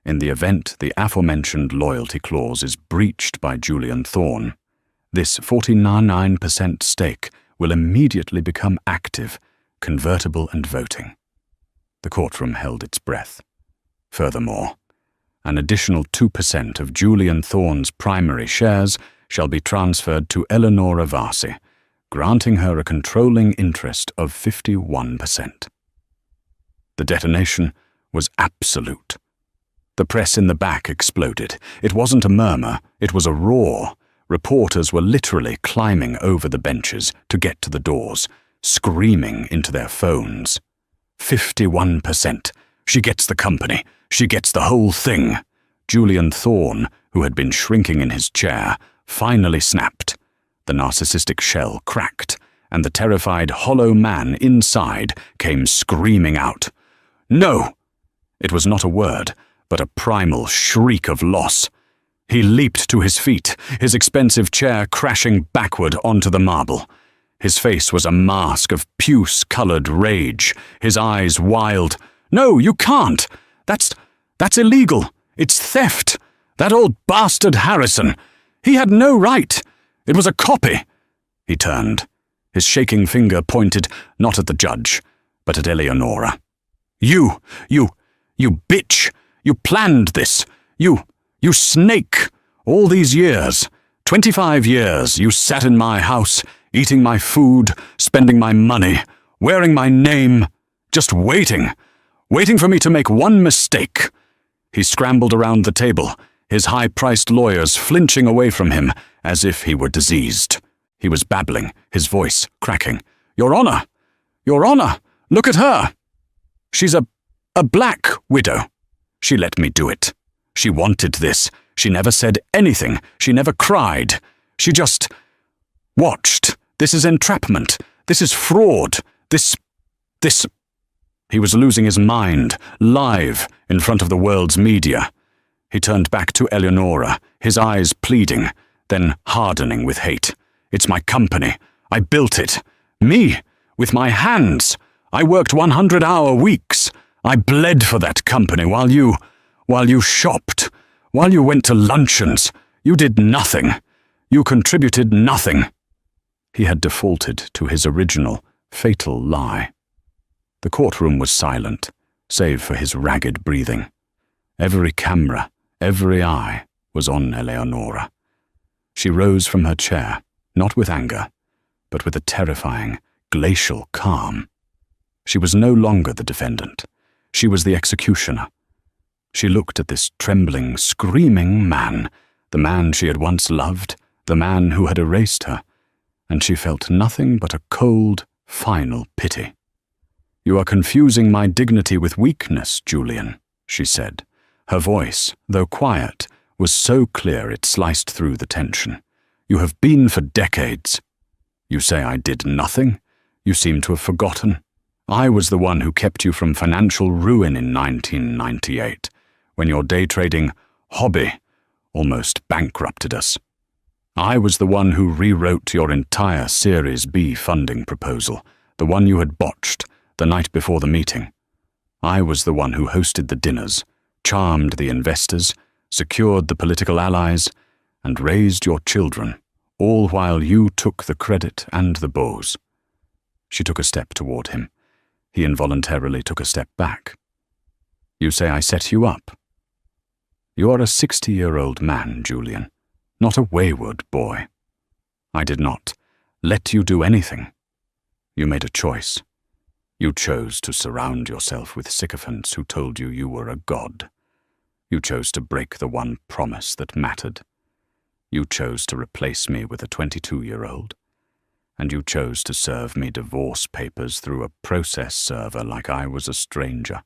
In the event the aforementioned loyalty clause is breached by Julian Thorne, this 49% stake will immediately become active, convertible and voting." The courtroom held its breath. "Furthermore, an additional 2% of Julian Thorne's primary shares shall be transferred to Eleonora Varsi, granting her a controlling interest of 51%. The detonation was absolute. The press in the back exploded. It wasn't a murmur, it was a roar. Reporters were literally climbing over the benches to get to the doors, screaming into their phones. 51%. She gets the company. She gets the whole thing. Julian Thorne, who had been shrinking in his chair, finally snapped. The narcissistic shell cracked, and the terrified hollow man inside came screaming out. "No!" It was not a word, but a primal shriek of loss. He leaped to his feet, his expensive chair crashing backward onto the marble. His face was a mask of puce-colored rage, his eyes wild. "No, you can't! That's illegal! It's theft! That old bastard Harrison! He had no right! It was a copy!" He turned. His shaking finger pointed not at the judge, but at Eleonora. You bitch! You planned this! You snake! All these years, 25 years, you sat in my house, eating my food, spending my money, wearing my name, just waiting for me to make one mistake. He scrambled around the table, his high-priced lawyers flinching away from him as if he were diseased. He was babbling, his voice cracking. Your Honor! Look at her! She's a black widow. She let me do it. She wanted this. She never said anything. She never cried. She just watched. This is entrapment. This is fraud. This... He was losing his mind, live, in front of the world's media. He turned back to Eleonora, his eyes pleading, then hardening with hate. It's my company. I built it. Me, with my hands. I worked 100-hour weeks. I bled for that company while you shopped, while you went to luncheons. You did nothing. You contributed nothing. He had defaulted to his original, fatal lie. The courtroom was silent, save for his ragged breathing. Every camera, every eye was on Eleonora. She rose from her chair, not with anger, but with a terrifying, glacial calm. She was no longer the defendant. She was the executioner. She looked at this trembling, screaming man, the man she had once loved, the man who had erased her, and she felt nothing but a cold, final pity. "You are confusing my dignity with weakness, Julian," she said. Her voice, though quiet, was so clear it sliced through the tension. "You have been for decades. You say I did nothing? You seem to have forgotten. I was the one who kept you from financial ruin in 1998, when your day trading hobby almost bankrupted us. I was the one who rewrote your entire Series B funding proposal, the one you had botched the night before the meeting. I was the one who hosted the dinners, charmed the investors, secured the political allies, and raised your children, all while you took the credit and the bows." She took a step toward him. He involuntarily took a step back. "You say I set you up? You are a 60-year-old man, Julian, not a wayward boy. I did not let you do anything. You made a choice. You chose to surround yourself with sycophants who told you you were a god. You chose to break the one promise that mattered. You chose to replace me with a 22-year-old. And you chose to serve me divorce papers through a process server like I was a stranger.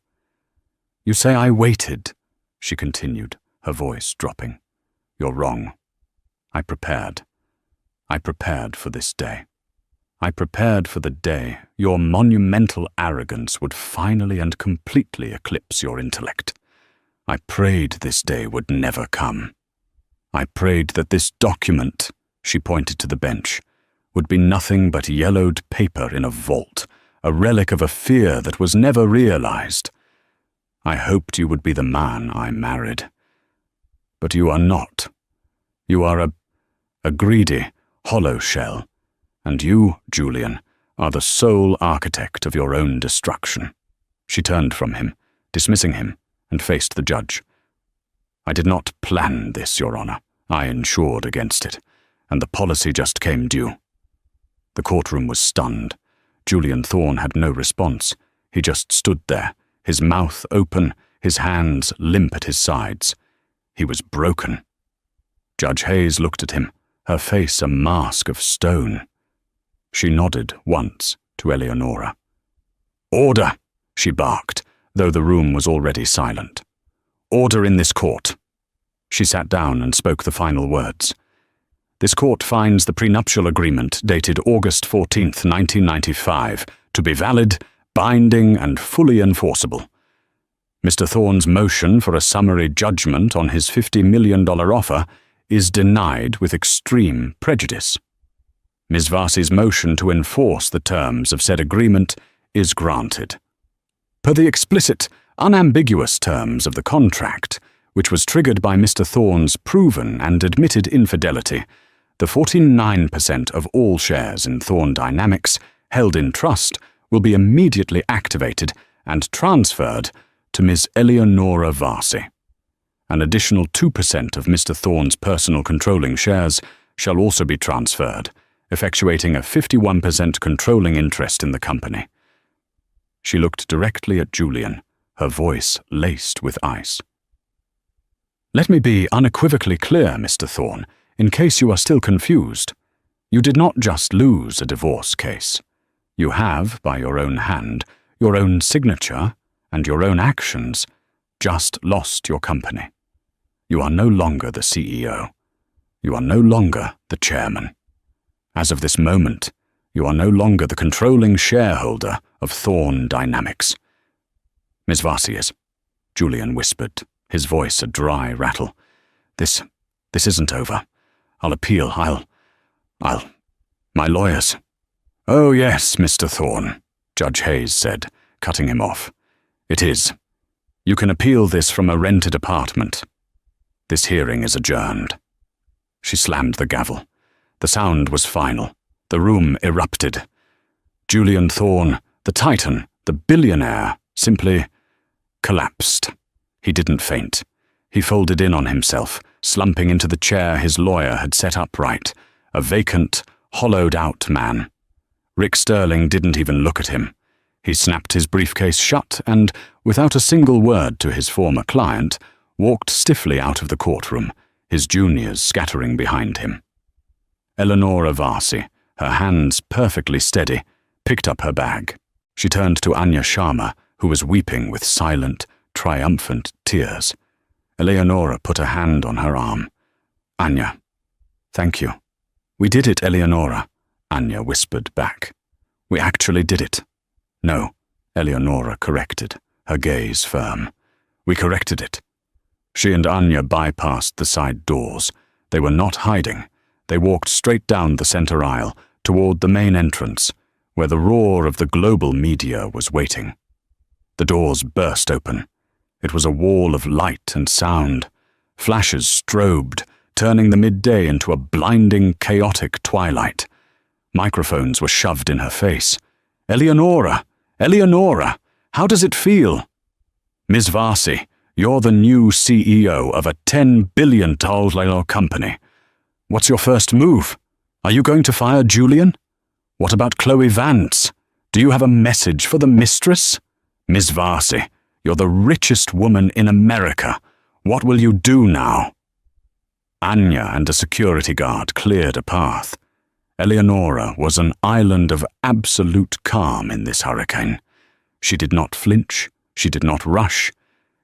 You say I waited," she continued, her voice dropping. "You're wrong. I prepared. I prepared for this day. I prepared for the day your monumental arrogance would finally and completely eclipse your intellect. I prayed this day would never come. I prayed that this document," she pointed to the bench, "would be nothing but yellowed paper in a vault, a relic of a fear that was never realized. I hoped you would be the man I married. But you are not. You are a greedy, hollow shell, and you, Julian, are the sole architect of your own destruction." She turned from him, dismissing him, and faced the judge. "I did not plan this, Your Honor. I insured against it, and the policy just came due." The courtroom was stunned. Julian Thorne had no response. He just stood there, his mouth open, his hands limp at his sides. He was broken. Judge Hayes looked at him, her face a mask of stone. She nodded once to Eleonora. "Order," she barked, though the room was already silent. "Order in this court." She sat down and spoke the final words. "This court finds the prenuptial agreement dated August 14th, 1995, to be valid, binding, and fully enforceable. Mr. Thorne's motion for a summary judgment on his $50 million offer is denied with extreme prejudice. Ms. Varsi's motion to enforce the terms of said agreement is granted. Per the explicit, unambiguous terms of the contract, which was triggered by Mr. Thorne's proven and admitted infidelity, the 49% of all shares in Thorne Dynamics held in trust will be immediately activated and transferred to Ms. Eleonora Varsi. An additional 2% of Mr. Thorne's personal controlling shares shall also be transferred, effectuating a 51% controlling interest in the company. She looked directly at Julian, her voice laced with ice. Let me be unequivocally clear, Mr. Thorne, in case you are still confused. You did not just lose a divorce case. You have, by your own hand, your own signature, and your own actions, just lost your company. You are no longer the CEO. You are no longer the chairman. As of this moment, you are no longer the controlling shareholder of Thorne Dynamics. Ms. Varsi is, Julian whispered, his voice a dry rattle. This isn't over. I'll appeal. My lawyers. Oh yes, Mr. Thorne, Judge Hayes said, cutting him off. It is. You can appeal this from a rented apartment. This hearing is adjourned. She slammed the gavel. The sound was final. The room erupted. Julian Thorne, the Titan, the billionaire, simply collapsed. He didn't faint. He folded in on himself, slumping into the chair his lawyer had set upright, a vacant, hollowed-out man. Rick Sterling didn't even look at him. He snapped his briefcase shut and, without a single word to his former client, walked stiffly out of the courtroom, his juniors scattering behind him. Eleonora Varsi, her hands perfectly steady, picked up her bag. She turned to Anya Sharma, who was weeping with silent, triumphant tears. Eleonora put a hand on her arm. Anya, thank you. We did it, Eleonora, Anya whispered back. We actually did it. No, Eleonora corrected, her gaze firm. We corrected it. She and Anya bypassed the side doors. They were not hiding. They walked straight down the center aisle, toward the main entrance, where the roar of the global media was waiting. The doors burst open. It was a wall of light and sound. Flashes strobed, turning the midday into a blinding, chaotic twilight. Microphones were shoved in her face. Eleonora! Eleonora! How does it feel? Ms. Varsi, you're the new CEO of a $10 billion company. What's your first move? Are you going to fire Julian? What about Chloe Vance? Do you have a message for the mistress? Ms. Varsi, you're the richest woman in America. What will you do now? Anya and a security guard cleared a path. Eleonora was an island of absolute calm in this hurricane. She did not flinch. She did not rush.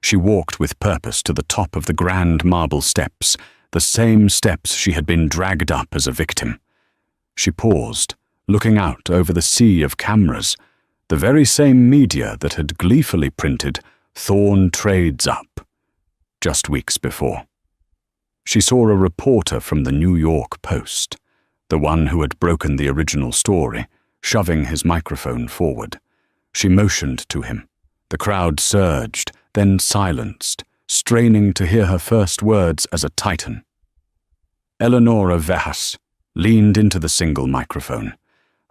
She walked with purpose to the top of the grand marble steps, the same steps she had been dragged up as a victim. She paused, looking out over the sea of cameras, the very same media that had gleefully printed "Thorne trades up" just weeks before. She saw a reporter from the New York Post, the one who had broken the original story, shoving his microphone forward. She motioned to him. The crowd surged, then silenced, straining to hear her first words as a titan. Eleonora Vehas leaned into the single microphone.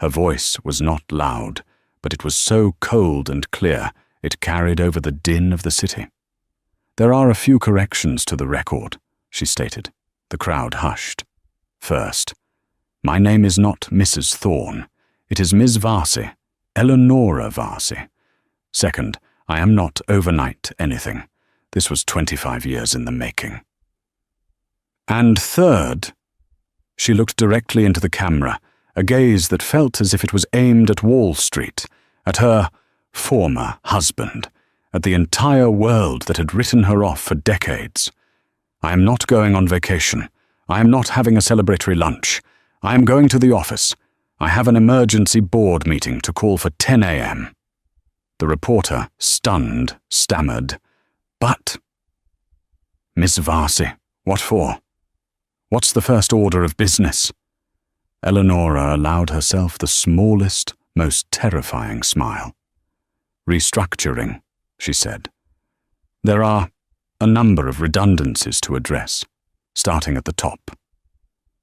Her voice was not loud, but it was so cold and clear it carried over the din of the city. There are a few corrections to the record, she stated. The crowd hushed. First, my name is not Mrs. Thorne. It is Ms. Varsi, Eleonora Varsi. Second, I am not overnight anything. This was 25 years in the making. And third, she looked directly into the camera, a gaze that felt as if it was aimed at Wall Street, at her former husband, at the entire world that had written her off for decades. I am not going on vacation. I am not having a celebratory lunch. I am going to the office. I have an emergency board meeting to call for 10 a.m. The reporter, stunned, stammered, But, Miss Varsi, what for? What's the first order of business? Eleonora allowed herself the smallest, most terrifying smile. Restructuring, she said. There are a number of redundancies to address, starting at the top.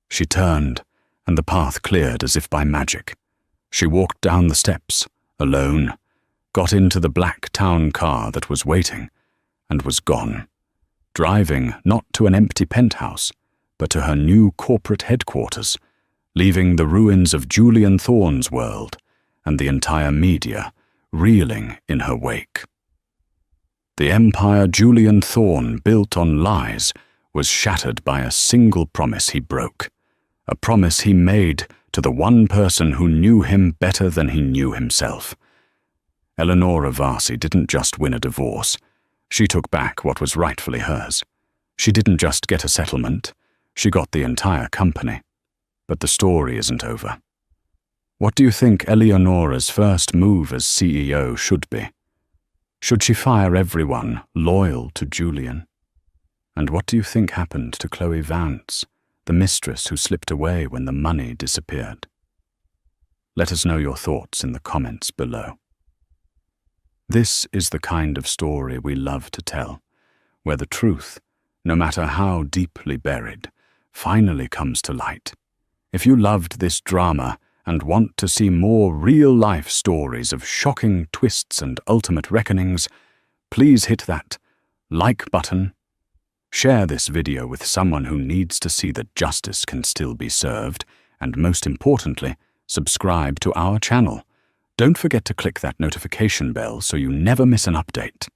She turned, and the path cleared as if by magic. She walked down the steps, alone, got into the black town car that was waiting, and was gone, driving not to an empty penthouse, but to her new corporate headquarters, leaving the ruins of Julian Thorne's world and the entire media reeling in her wake. The empire Julian Thorne built on lies was shattered by a single promise he broke, a promise he made to the one person who knew him better than he knew himself. Eleonora Varsi didn't just win a divorce. She took back what was rightfully hers. She didn't just get a settlement. She got the entire company. But the story isn't over. What do you think Eleonora's first move as CEO should be? Should she fire everyone loyal to Julian? And what do you think happened to Chloe Vance, the mistress who slipped away when the money disappeared? Let us know your thoughts in the comments below. This is the kind of story we love to tell, where the truth, no matter how deeply buried, finally comes to light. If you loved this drama and want to see more real-life stories of shocking twists and ultimate reckonings, please hit that like button, share this video with someone who needs to see that justice can still be served, and most importantly, subscribe to our channel. Don't forget to click that notification bell so you never miss an update.